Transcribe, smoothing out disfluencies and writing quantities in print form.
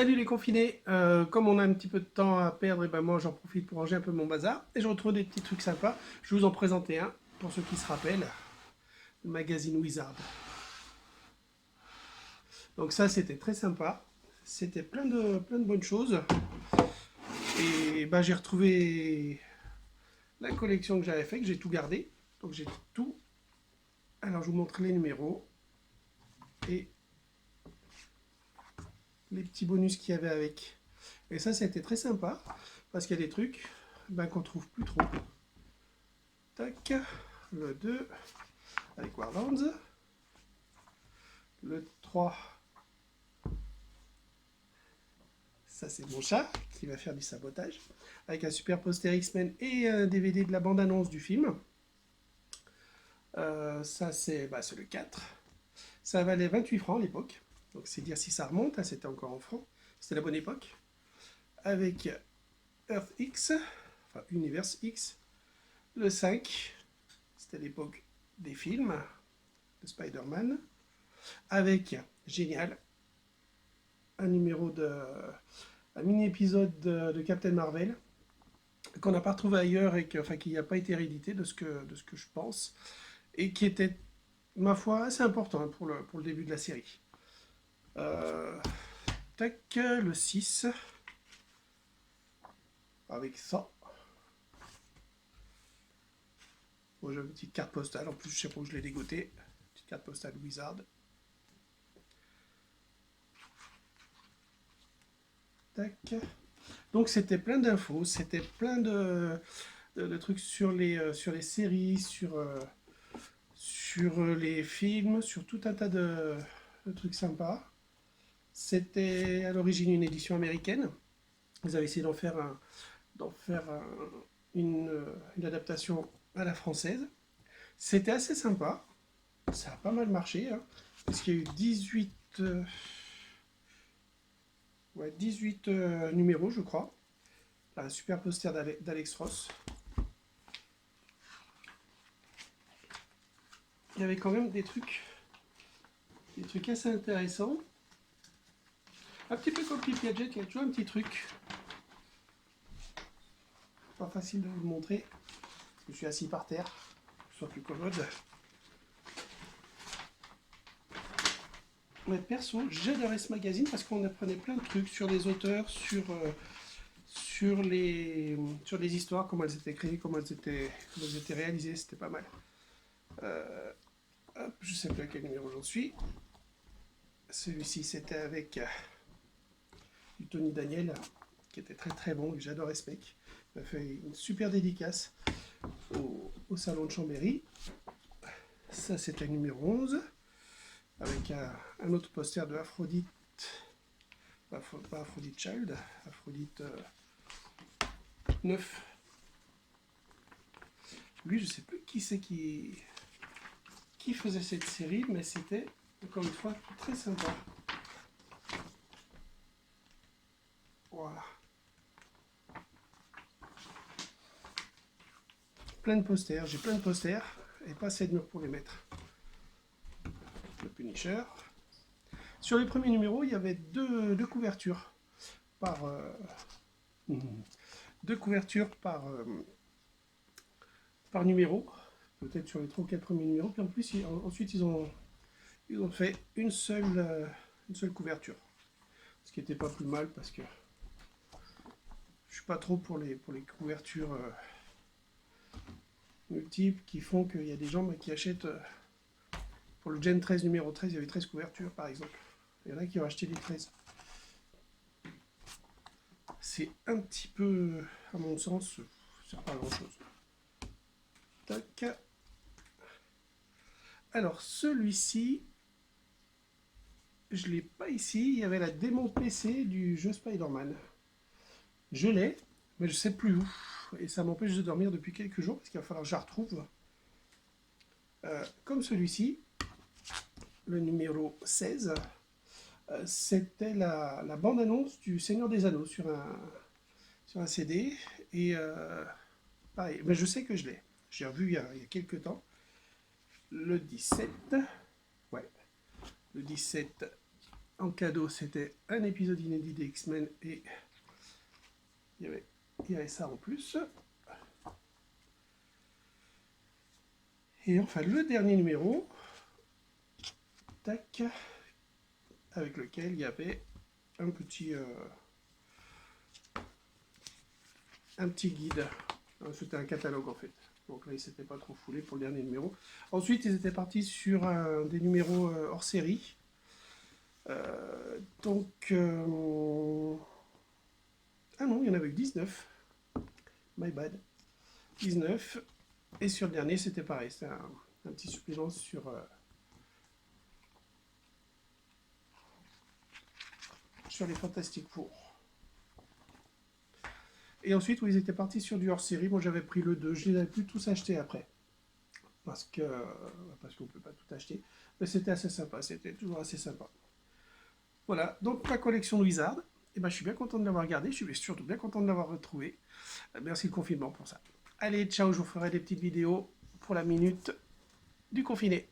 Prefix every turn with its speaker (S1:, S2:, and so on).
S1: Salut les confinés. Comme on a un petit peu de temps à perdre, et ben moi j'en profite pour ranger un peu mon bazar et je retrouve des petits trucs sympas. Je vais vous en présenter un pour ceux qui se rappellent, le magazine Wizard. Donc ça c'était très sympa, c'était plein de bonnes choses et ben j'ai retrouvé la collection que j'avais fait, que j'ai tout gardé. Donc j'ai tout. Alors je vous montre les numéros et les petits bonus qu'il y avait avec. Et ça c'était très sympa parce qu'il y a des trucs qu'on trouve plus trop. Tac, le 2 avec Warlands, le 3, ça c'est mon chat qui va faire du sabotage, avec un super poster X-Men et un DVD de la bande-annonce du film. Ça c'est le 4. Ça valait 28 francs à l'époque, donc c'est dire si ça remonte, hein, c'était encore en francs, c'était la bonne époque. Avec Earth X, enfin Universe X, le 5, c'était l'époque des films de Spider-Man, avec, génial, un numéro de un mini-épisode de Captain Marvel qu'on n'a pas retrouvé ailleurs et qui n'a pas été réédité de ce que je pense et qui était, ma foi, assez important pour le début de la série. Euh, tac, le 6 avec ça. Bon, j'ai une petite carte postale, en plus je sais pas où je l'ai dégoté. Petite carte postale Wizard. Tac. Donc c'était plein d'infos, c'était plein de trucs sur les séries, sur les films, sur tout un tas de trucs sympas. C'était à l'origine une édition américaine. Ils avaient essayé d'en faire une adaptation à la française. C'était assez sympa. Ça a pas mal marché. Hein, parce qu'il y a eu 18, ouais, 18 numéros, je crois. Un super poster d'Alex Ross. Il y avait quand même des trucs assez intéressants. Un petit peu comme Pip Gadget, il y a toujours un petit truc. Pas facile de vous le montrer, parce que je suis assis par terre, pour que ce soit plus commode. Mais perso, j'adorais ce magazine parce qu'on apprenait plein de trucs sur les auteurs, sur les histoires, comment elles étaient créées, comment elles étaient réalisées, c'était pas mal. Hop, je sais plus à quel numéro j'en suis. Celui-ci, c'était avec du Tony Daniel, qui était très très bon, et j'adorais ce mec. Il m'a fait une super dédicace au salon de Chambéry. Ça, c'était le numéro 11, avec un autre poster de Aphrodite, pas Aphrodite Child, Aphrodite 9. Lui, je sais plus qui c'est qui faisait cette série, mais c'était, encore une fois, très sympa. Voilà. Plein de posters, j'ai plein de posters, et pas assez de murs pour les mettre. Le Punisher. Sur les premiers numéros, il y avait deux couvertures par... deux couvertures par numéro, peut-être sur les 3 ou 4 premiers numéros, puis en plus, ensuite, ils ont fait une seule couverture. Ce qui n'était pas plus mal parce que je suis pas trop pour les couvertures multiples qui font qu'il y a des gens qui achètent. Pour le Gen 13 numéro 13, il y avait 13 couvertures par exemple. Il y en a qui ont acheté les 13. C'est un petit peu, à mon sens, ça sert pas à grand chose. Tac. Alors celui-ci, je l'ai pas ici. Il y avait la démo PC du jeu Spider-Man. Je l'ai, mais je sais plus où. Et ça m'empêche de dormir depuis quelques jours parce qu'il va falloir que je la retrouve. Comme celui-ci, le numéro 16, c'était la bande-annonce du Seigneur des Anneaux sur un CD. Et pareil, mais je sais que je l'ai. J'ai revu il y a quelques temps. Le 17, ouais, le 17 en cadeau, c'était un épisode inédit des X-Men et il y avait ça en plus. Et enfin, le dernier numéro, tac, avec lequel il y avait un petit guide. C'était un catalogue en fait. Donc là, ils ne s'étaient pas trop foulés pour le dernier numéro. Ensuite, ils étaient partis sur des numéros hors série. Donc, ah non, il y en avait eu 19. My bad. 19. Et sur le dernier, c'était pareil. C'était un petit supplément sur les Fantastic Four. Et ensuite, où ils étaient partis sur du hors-série, moi j'avais pris le 2, je les avais plus tous achetés après. Parce qu'on ne peut pas tout acheter. Mais c'était assez sympa, c'était toujours assez sympa. Voilà, donc ma collection de Wizard, et ben, je suis bien content de l'avoir gardée, je suis surtout bien content de l'avoir retrouvée. Merci le confinement pour ça. Allez, ciao, je vous ferai des petites vidéos pour la minute du confiné.